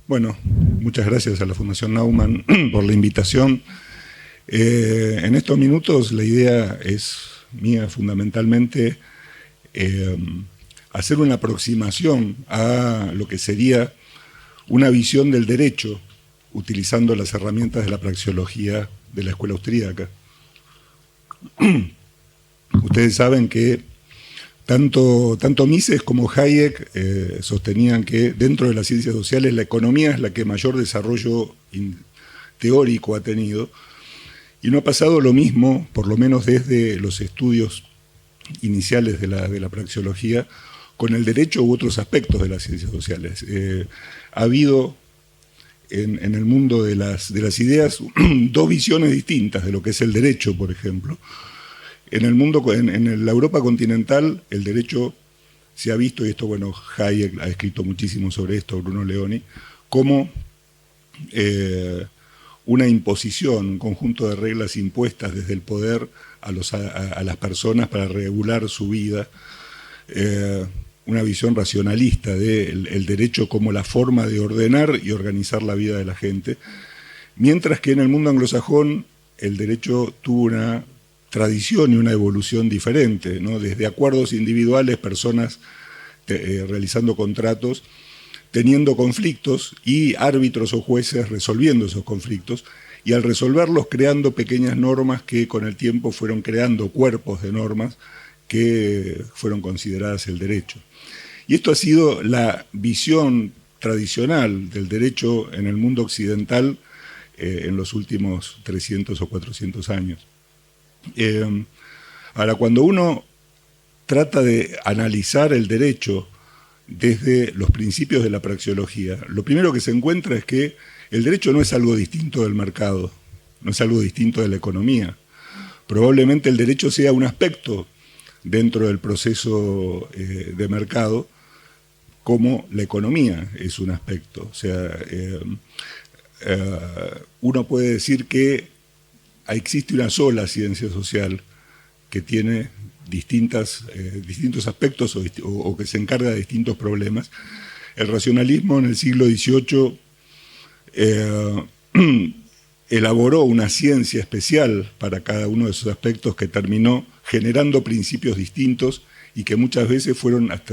Bueno, muchas gracias a la Fundación Naumann por la invitación. En estos minutos la idea es mía fundamentalmente hacer una aproximación a lo que sería una visión del derecho utilizando las herramientas de la praxeología de la escuela austríaca. Ustedes saben que tanto Mises como Hayek sostenían que dentro de las ciencias sociales la economía es la que mayor desarrollo teórico ha tenido, y no ha pasado lo mismo, por lo menos desde los estudios iniciales de la praxeología, con el derecho u otros aspectos de las ciencias sociales. Ha habido en el mundo de las ideas dos visiones distintas de lo que es el derecho, por ejemplo. En la Europa continental, el derecho se ha visto, y esto, bueno, Hayek ha escrito muchísimo sobre esto, Bruno Leoni, como una imposición, un conjunto de reglas impuestas desde el poder a las personas para regular su vida, una visión racionalista del derecho como la forma de ordenar y organizar la vida de la gente, mientras que en el mundo anglosajón el derecho tuvo una tradición y una evolución diferente, ¿no? Desde acuerdos individuales, personas realizando contratos, teniendo conflictos y árbitros o jueces resolviendo esos conflictos, y al resolverlos creando pequeñas normas que con el tiempo fueron creando cuerpos de normas que fueron consideradas el derecho. Y esto ha sido la visión tradicional del derecho en el mundo occidental en los últimos 300 o 400 años. Ahora, cuando uno trata de analizar el derecho desde los principios de la praxeología, lo primero que se encuentra es que el derecho no es algo distinto del mercado, no es algo distinto de la economía. Probablemente el derecho sea un aspecto dentro del proceso de mercado, como la economía es un aspecto. O sea, uno puede decir que existe una sola ciencia social que tiene distintos aspectos o que se encarga de distintos problemas. El racionalismo en el siglo XVIII elaboró una ciencia especial para cada uno de esos aspectos que terminó generando principios distintos y que muchas veces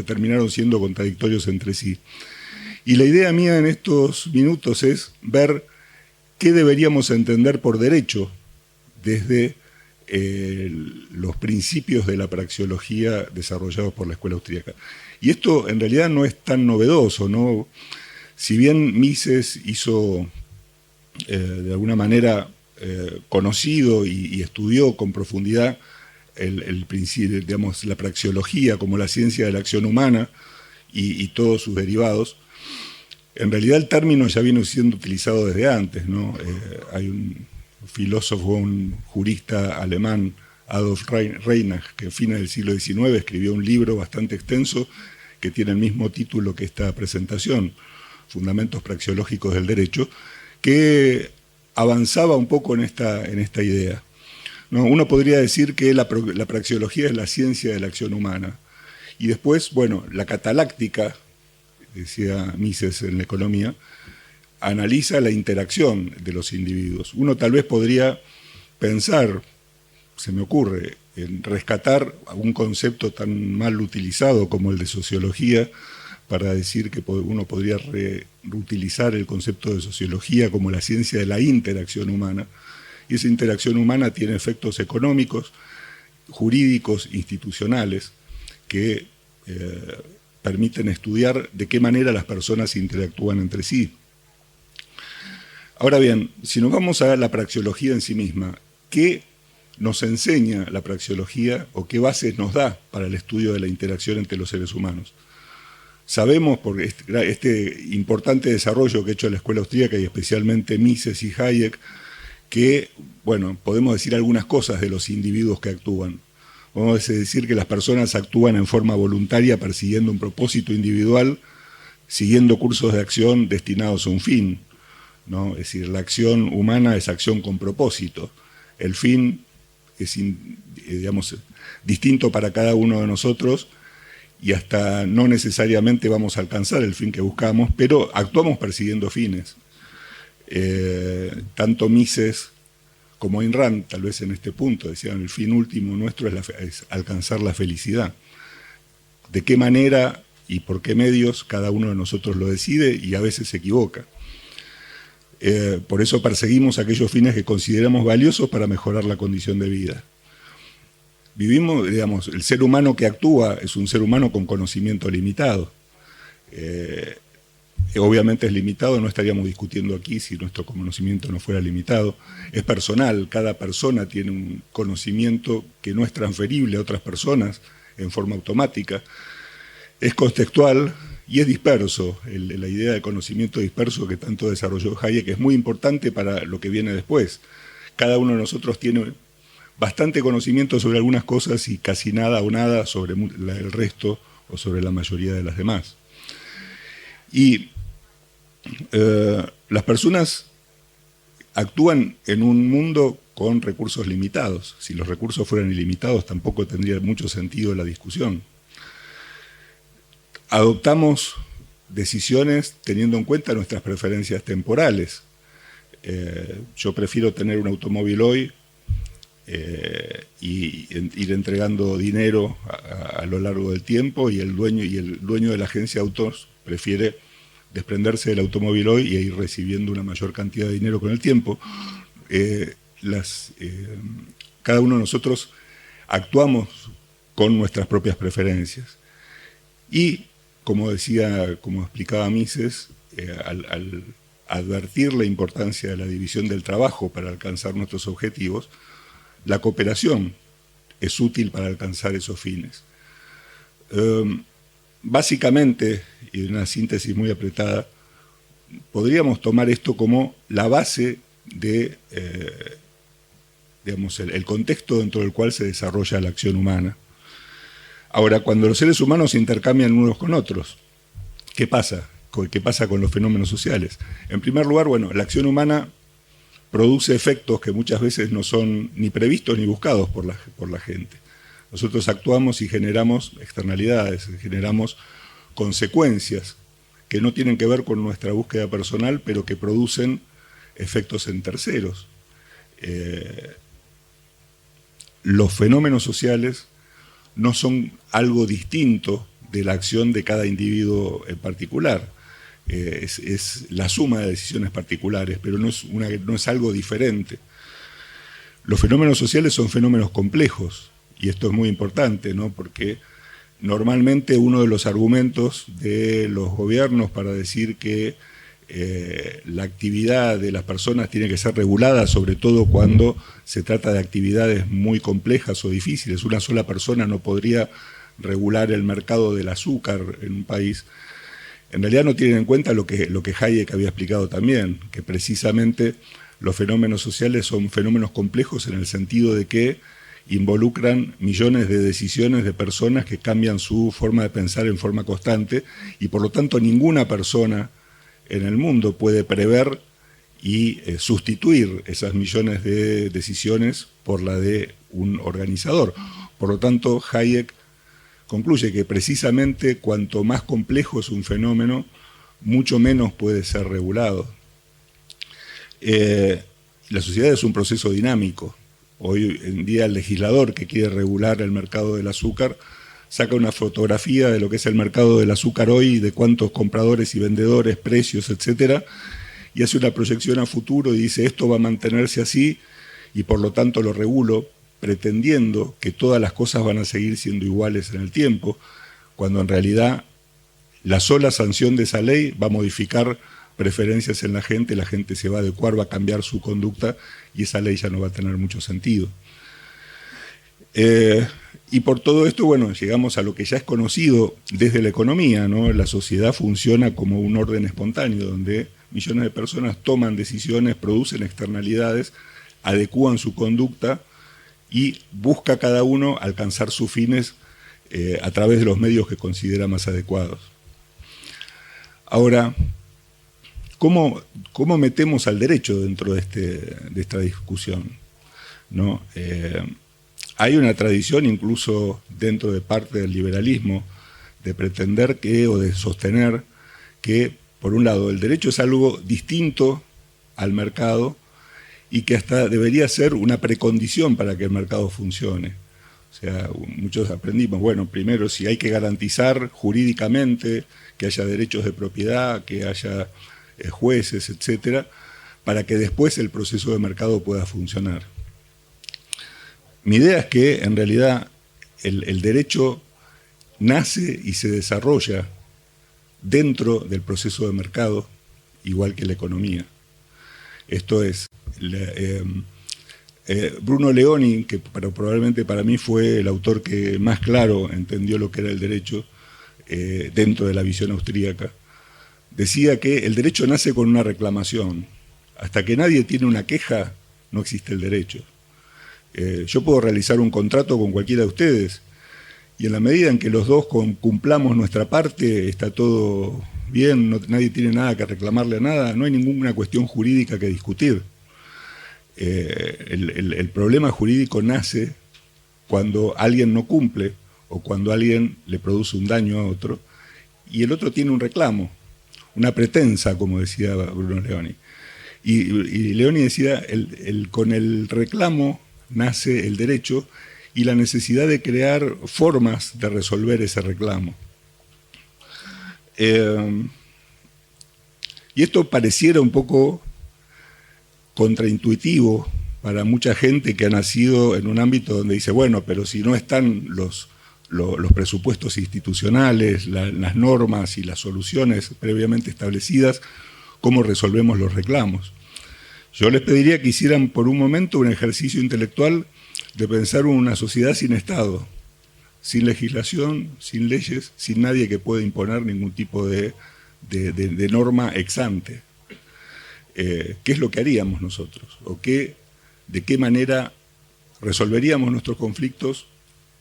terminaron siendo contradictorios entre sí. Y la idea mía en estos minutos es ver qué deberíamos entender por derecho desde los principios de la praxeología desarrollados por la escuela austríaca. Y esto en realidad no es tan novedoso, ¿no? Si bien Mises hizo de alguna manera conocido y estudió con profundidad el principio, digamos, la praxeología como la ciencia de la acción humana y todos sus derivados, en realidad el término ya viene siendo utilizado desde antes, ¿no? Hay un filósofo, un jurista alemán, Adolf Reinach, que a fines del siglo XIX escribió un libro bastante extenso que tiene el mismo título que esta presentación, Fundamentos Praxeológicos del Derecho, que avanzaba un poco en esta idea, ¿no? Uno podría decir que la praxeología es la ciencia de la acción humana. Y después, bueno, la cataláctica, decía Mises en la economía, analiza la interacción de los individuos. Uno tal vez podría pensar, se me ocurre, en rescatar un concepto tan mal utilizado como el de sociología, para decir que uno podría reutilizar el concepto de sociología como la ciencia de la interacción humana. Y esa interacción humana tiene efectos económicos, jurídicos, institucionales, que permiten estudiar de qué manera las personas interactúan entre sí. Ahora bien, si nos vamos a la praxeología en sí misma, ¿qué nos enseña la praxeología o qué bases nos da para el estudio de la interacción entre los seres humanos? Sabemos, por este importante desarrollo que ha hecho la escuela austríaca y especialmente Mises y Hayek, que, bueno, podemos decir algunas cosas de los individuos que actúan. Podemos decir que las personas actúan en forma voluntaria persiguiendo un propósito individual, siguiendo cursos de acción destinados a un fin, ¿no? Es decir, la acción humana es acción con propósito. El fin es, digamos, distinto para cada uno de nosotros y hasta no necesariamente vamos a alcanzar el fin que buscamos, pero actuamos persiguiendo fines. Tanto Mises como Ayn Rand, tal vez en este punto, decían, el fin último nuestro es alcanzar la felicidad. ¿De qué manera y por qué medios cada uno de nosotros lo decide y a veces se equivoca? Por eso perseguimos aquellos fines que consideramos valiosos para mejorar la condición de vida. Vivimos, digamos, el ser humano que actúa es un ser humano con conocimiento limitado. Obviamente es limitado, no estaríamos discutiendo aquí si nuestro conocimiento no fuera limitado. Es personal, cada persona tiene un conocimiento que no es transferible a otras personas en forma automática. Es contextual y es disperso. La idea de conocimiento disperso que tanto desarrolló Hayek es muy importante para lo que viene después. Cada uno de nosotros tiene bastante conocimiento sobre algunas cosas y casi nada o nada sobre el resto o sobre la mayoría de las demás. Y las personas actúan en un mundo con recursos limitados. Si los recursos fueran ilimitados, tampoco tendría mucho sentido la discusión. Adoptamos decisiones teniendo en cuenta nuestras preferencias temporales. Yo prefiero tener un automóvil hoy y ir entregando dinero a lo largo del tiempo, y el dueño de la agencia de autos prefiere desprenderse del automóvil hoy y ir recibiendo una mayor cantidad de dinero con el tiempo. Cada uno de nosotros actuamos con nuestras propias preferencias. Y, como explicaba Mises, al advertir la importancia de la división del trabajo para alcanzar nuestros objetivos, la cooperación es útil para alcanzar esos fines. Básicamente, y en una síntesis muy apretada, podríamos tomar esto como la base de, digamos, el contexto dentro del cual se desarrolla la acción humana. Ahora, cuando los seres humanos se intercambian unos con otros, ¿qué pasa? ¿Qué pasa con los fenómenos sociales? En primer lugar, bueno, la acción humana produce efectos que muchas veces no son ni previstos ni buscados por la gente. Nosotros actuamos y generamos externalidades, generamos consecuencias que no tienen que ver con nuestra búsqueda personal, pero que producen efectos en terceros. Los fenómenos sociales no son algo distinto de la acción de cada individuo en particular. Es la suma de decisiones particulares, pero no es algo diferente. Los fenómenos sociales son fenómenos complejos, y esto es muy importante, ¿no? Porque normalmente uno de los argumentos de los gobiernos para decir que la actividad de las personas tiene que ser regulada, sobre todo cuando se trata de actividades muy complejas o difíciles. Una sola persona no podría regular el mercado del azúcar en un país. En realidad no tienen en cuenta lo que Hayek había explicado también, que precisamente los fenómenos sociales son fenómenos complejos en el sentido de que involucran millones de decisiones de personas que cambian su forma de pensar en forma constante, y por lo tanto ninguna persona en el mundo puede prever y sustituir esas millones de decisiones por la de un organizador. Por lo tanto, Hayek concluye que precisamente cuanto más complejo es un fenómeno, mucho menos puede ser regulado. La sociedad es un proceso dinámico. Hoy en día el legislador que quiere regular el mercado del azúcar saca una fotografía de lo que es el mercado del azúcar hoy, de cuántos compradores y vendedores, precios, etcétera, y hace una proyección a futuro y dice esto va a mantenerse así y por lo tanto lo regulo, pretendiendo que todas las cosas van a seguir siendo iguales en el tiempo, cuando en realidad la sola sanción de esa ley va a modificar preferencias en la gente se va a adecuar, va a cambiar su conducta y esa ley ya no va a tener mucho sentido. Y por todo esto, bueno, llegamos a lo que ya es conocido desde la economía, ¿no? La sociedad funciona como un orden espontáneo, donde millones de personas toman decisiones, producen externalidades, adecúan su conducta y busca cada uno alcanzar sus fines a través de los medios que considera más adecuados. Ahora, ¿cómo metemos al derecho dentro de esta discusión? ¿No? Hay una tradición, incluso dentro de parte del liberalismo, de pretender que, o de sostener que, por un lado, el derecho es algo distinto al mercado y que hasta debería ser una precondición para que el mercado funcione. O sea, muchos aprendimos, bueno, primero si hay que garantizar jurídicamente que haya derechos de propiedad, que haya jueces, etcétera, para que después el proceso de mercado pueda funcionar. Mi idea es que, en realidad, el derecho nace y se desarrolla dentro del proceso de mercado, igual que la economía. Esto es, Bruno Leoni, que probablemente para mí fue el autor que más claro entendió lo que era el derecho dentro de la visión austríaca, decía que el derecho nace con una reclamación. Hasta que nadie tiene una queja, no existe el derecho. Yo puedo realizar un contrato con cualquiera de ustedes y en la medida en que los dos cumplamos nuestra parte, está todo bien, nadie tiene nada que reclamarle a nada, no hay ninguna cuestión jurídica que discutir. El problema jurídico nace cuando alguien no cumple o cuando alguien le produce un daño a otro y el otro tiene un reclamo, una pretensa, como decía Bruno Leoni. Y Leoni decía, con el reclamo nace el derecho y la necesidad de crear formas de resolver ese reclamo. Y esto pareciera un poco contraintuitivo para mucha gente que ha nacido en un ámbito donde dice, bueno, pero si no están los presupuestos institucionales, las normas y las soluciones previamente establecidas, ¿cómo resolvemos los reclamos? Yo les pediría que hicieran por un momento un ejercicio intelectual de pensar una sociedad sin Estado, sin legislación, sin leyes, sin nadie que pueda imponer ningún tipo de norma ex ante. ¿Qué es lo que haríamos nosotros? ¿O de qué manera resolveríamos nuestros conflictos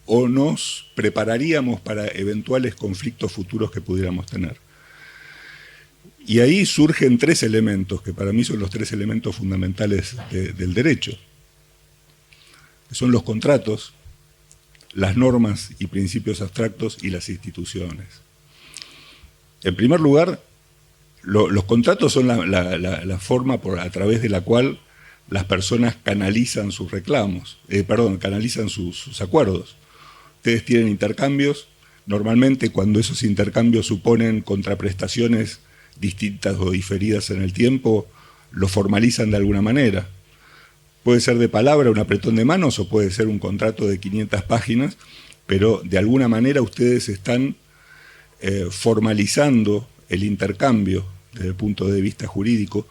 o nos prepararíamos para eventuales conflictos futuros que pudiéramos tener? Y ahí surgen tres elementos, que para mí son los tres elementos fundamentales del derecho, que son los contratos, las normas y principios abstractos y las instituciones. En primer lugar, los contratos son la forma a través de la cual las personas canalizan sus reclamos, canalizan sus acuerdos. Ustedes tienen intercambios, normalmente cuando esos intercambios suponen contraprestaciones distintas o diferidas en el tiempo, lo formalizan de alguna manera. Puede ser de palabra, un apretón de manos, o puede ser un contrato de 500 páginas, pero de alguna manera ustedes están formalizando el intercambio desde el punto de vista jurídico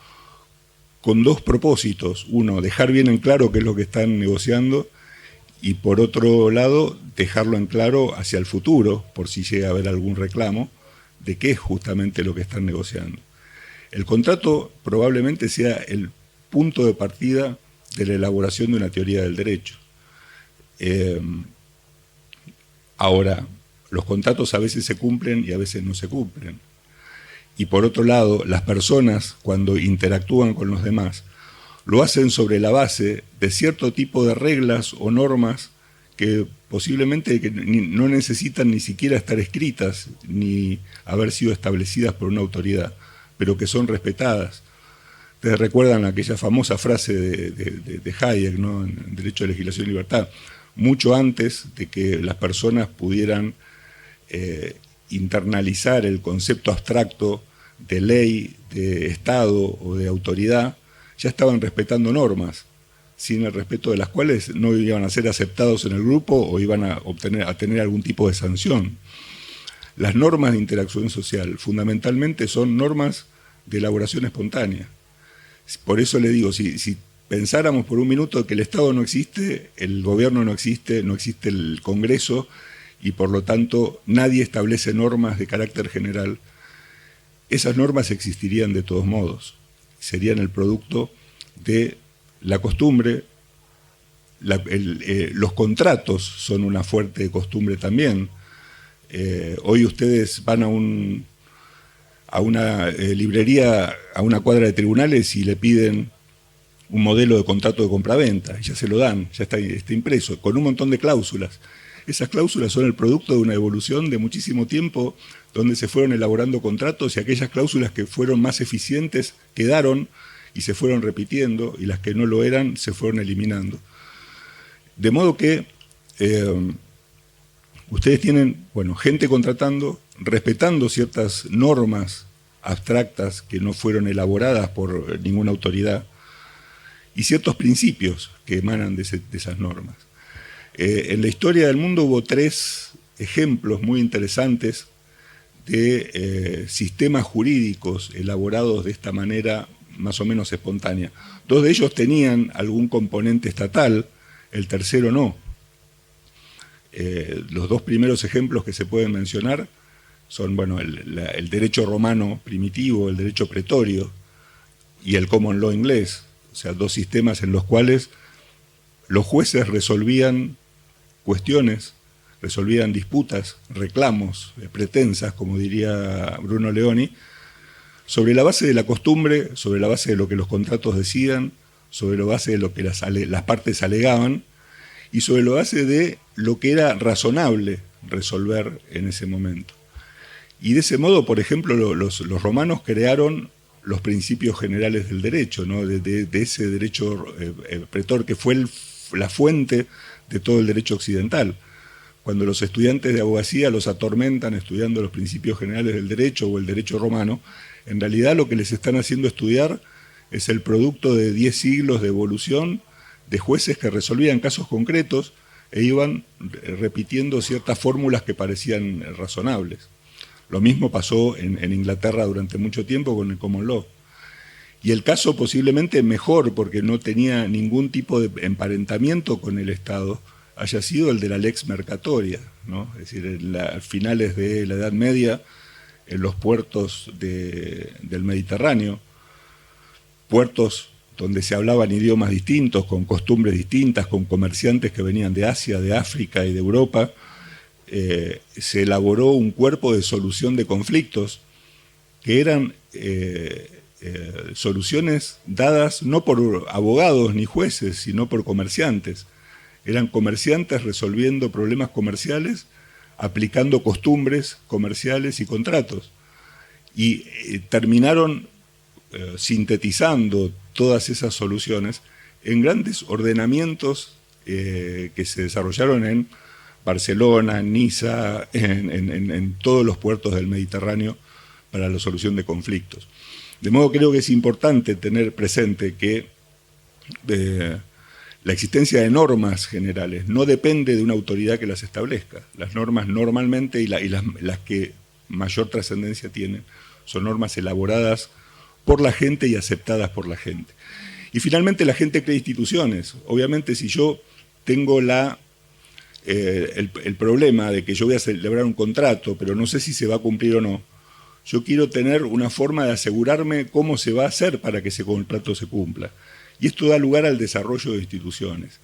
con dos propósitos. Uno, dejar bien en claro qué es lo que están negociando y por otro lado, dejarlo en claro hacia el futuro, por si llega a haber algún reclamo, de qué es justamente lo que están negociando. El contrato probablemente sea el punto de partida de la elaboración de una teoría del derecho. Ahora, los contratos a veces se cumplen y a veces no se cumplen. Y por otro lado, las personas, cuando interactúan con los demás, lo hacen sobre la base de cierto tipo de reglas o normas que posiblemente no necesitan ni siquiera estar escritas ni haber sido establecidas por una autoridad, pero que son respetadas. Ustedes recuerdan aquella famosa frase de Hayek, ¿no?, en Derecho a Legislación y Libertad, mucho antes de que las personas pudieran internalizar el concepto abstracto de ley, de Estado o de autoridad, ya estaban respetando normas, sin el respeto de las cuales no iban a ser aceptados en el grupo o iban a tener algún tipo de sanción. Las normas de interacción social fundamentalmente son normas de elaboración espontánea. Por eso le digo, si pensáramos por un minuto que el Estado no existe, el gobierno no existe el Congreso y por lo tanto nadie establece normas de carácter general, esas normas existirían de todos modos, serían el producto de la costumbre. Los contratos son una fuerte costumbre también. Hoy ustedes van a una librería, a una cuadra de tribunales y le piden un modelo de contrato de compraventa, y ya se lo dan, ya está impreso, con un montón de cláusulas. Esas cláusulas son el producto de una evolución de muchísimo tiempo donde se fueron elaborando contratos y aquellas cláusulas que fueron más eficientes quedaron y se fueron repitiendo y las que no lo eran se fueron eliminando. De modo que ustedes tienen, bueno, gente contratando, respetando ciertas normas abstractas que no fueron elaboradas por ninguna autoridad y ciertos principios que emanan de esas normas. En la historia del mundo hubo 3 ejemplos muy interesantes de sistemas jurídicos elaborados de esta manera más o menos espontánea. 2 de ellos tenían algún componente estatal, el tercero no. Los 2 primeros ejemplos que se pueden mencionar son, bueno, el derecho romano primitivo, el derecho pretorio y el common law inglés, o sea, 2 sistemas en los cuales los jueces resolvían cuestiones, resolvían disputas, reclamos, pretensas, como diría Bruno Leoni, sobre la base de la costumbre, sobre la base de lo que los contratos decían, sobre la base de lo que las partes alegaban y sobre la base de lo que era razonable resolver en ese momento. Y de ese modo, por ejemplo, los romanos crearon los principios generales del derecho, ¿no? de ese derecho pretor que fue la fuente de todo el derecho occidental. Cuando los estudiantes de abogacía los atormentan estudiando los principios generales del derecho o el derecho romano, en realidad lo que les están haciendo estudiar es el producto de 10 siglos de evolución de jueces que resolvían casos concretos e iban repitiendo ciertas fórmulas que parecían razonables. Lo mismo pasó en Inglaterra durante mucho tiempo con el common law. Y el caso posiblemente mejor, porque no tenía ningún tipo de emparentamiento con el Estado, haya sido el de la lex mercatoria, ¿no? Es decir, a finales de la Edad Media, en los puertos del Mediterráneo, puertos donde se hablaban idiomas distintos, con costumbres distintas, con comerciantes que venían de Asia, de África y de Europa, se elaboró un cuerpo de solución de conflictos que eran soluciones dadas no por abogados ni jueces, sino por comerciantes. Eran comerciantes resolviendo problemas comerciales, aplicando costumbres comerciales y contratos. Y terminaron sintetizando todas esas soluciones en grandes ordenamientos que se desarrollaron en Barcelona, en Niza, en todos los puertos del Mediterráneo para la solución de conflictos. De modo creo que es importante tener presente que la existencia de normas generales no depende de una autoridad que las establezca. Las normas normalmente, y las que mayor trascendencia tienen, son normas elaboradas por la gente y aceptadas por la gente. Y finalmente la gente crea instituciones. Obviamente si yo tengo el problema de que yo voy a celebrar un contrato, pero no sé si se va a cumplir o no, yo quiero tener una forma de asegurarme cómo se va a hacer para que ese contrato se cumpla. Y esto da lugar al desarrollo de instituciones.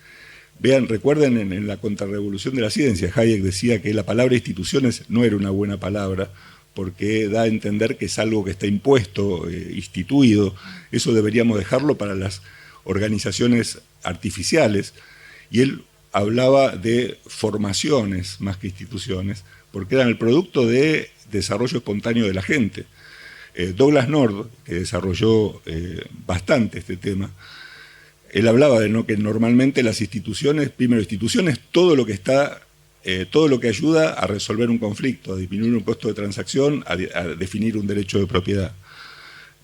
Vean, recuerden en la contrarrevolución de la ciencia, Hayek decía que la palabra instituciones no era una buena palabra, porque da a entender que es algo que está impuesto, instituido. Eso deberíamos dejarlo para las organizaciones artificiales. Y él hablaba de formaciones más que instituciones, porque eran el producto de desarrollo espontáneo de la gente. Douglas North, que desarrolló bastante este tema, él hablaba de que normalmente las instituciones, primero instituciones, todo lo que ayuda a resolver un conflicto, a disminuir un costo de transacción, a definir un derecho de propiedad.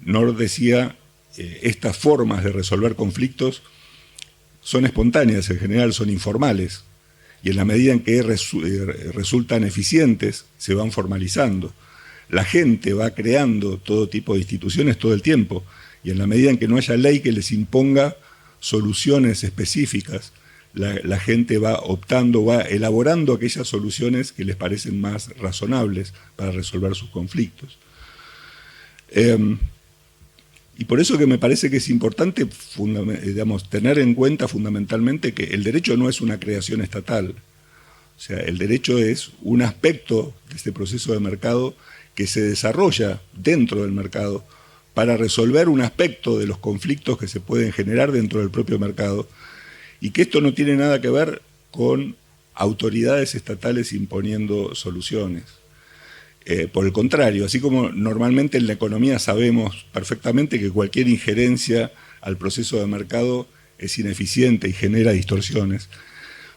North decía, estas formas de resolver conflictos son espontáneas, en general son informales, y en la medida en que resultan eficientes, se van formalizando. La gente va creando todo tipo de instituciones todo el tiempo, y en la medida en que no haya ley que les imponga soluciones específicas, la gente va optando, va elaborando aquellas soluciones que les parecen más razonables para resolver sus conflictos. Y por eso que me parece que es importante, tener en cuenta fundamentalmente que el derecho no es una creación estatal. O sea, el derecho es un aspecto de este proceso de mercado que se desarrolla dentro del mercado para resolver un aspecto de los conflictos que se pueden generar dentro del propio mercado, y que esto no tiene nada que ver con autoridades estatales imponiendo soluciones. Por el contrario, así como normalmente en la economía sabemos perfectamente que cualquier injerencia al proceso de mercado es ineficiente y genera distorsiones,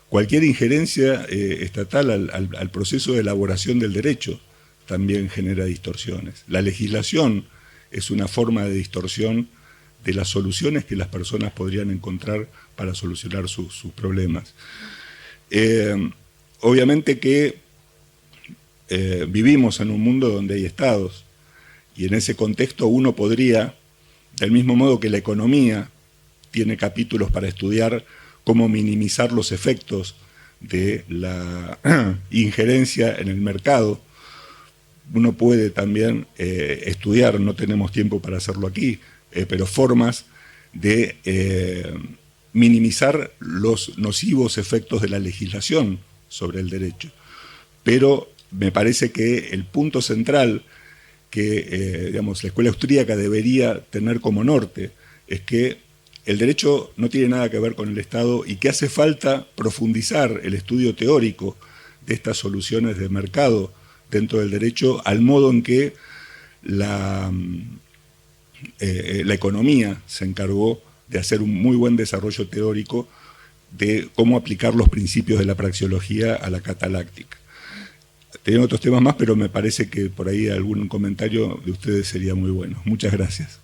cualquier injerencia estatal al proceso de elaboración del derecho también genera distorsiones. La legislación es una forma de distorsión de las soluciones que las personas podrían encontrar para solucionar sus problemas. Obviamente que vivimos en un mundo donde hay estados, y en ese contexto uno podría, del mismo modo que la economía tiene capítulos para estudiar cómo minimizar los efectos de la injerencia en el mercado, uno puede también estudiar, no tenemos tiempo para hacerlo aquí, pero formas de minimizar los nocivos efectos de la legislación sobre el derecho. Pero me parece que el punto central que digamos, la escuela austríaca debería tener como norte es que el derecho no tiene nada que ver con el Estado y que hace falta profundizar el estudio teórico de estas soluciones de mercado dentro del derecho, al modo en que la economía se encargó de hacer un muy buen desarrollo teórico de cómo aplicar los principios de la praxeología a la cataláctica. Tenía otros temas más, pero me parece que por ahí algún comentario de ustedes sería muy bueno. Muchas gracias.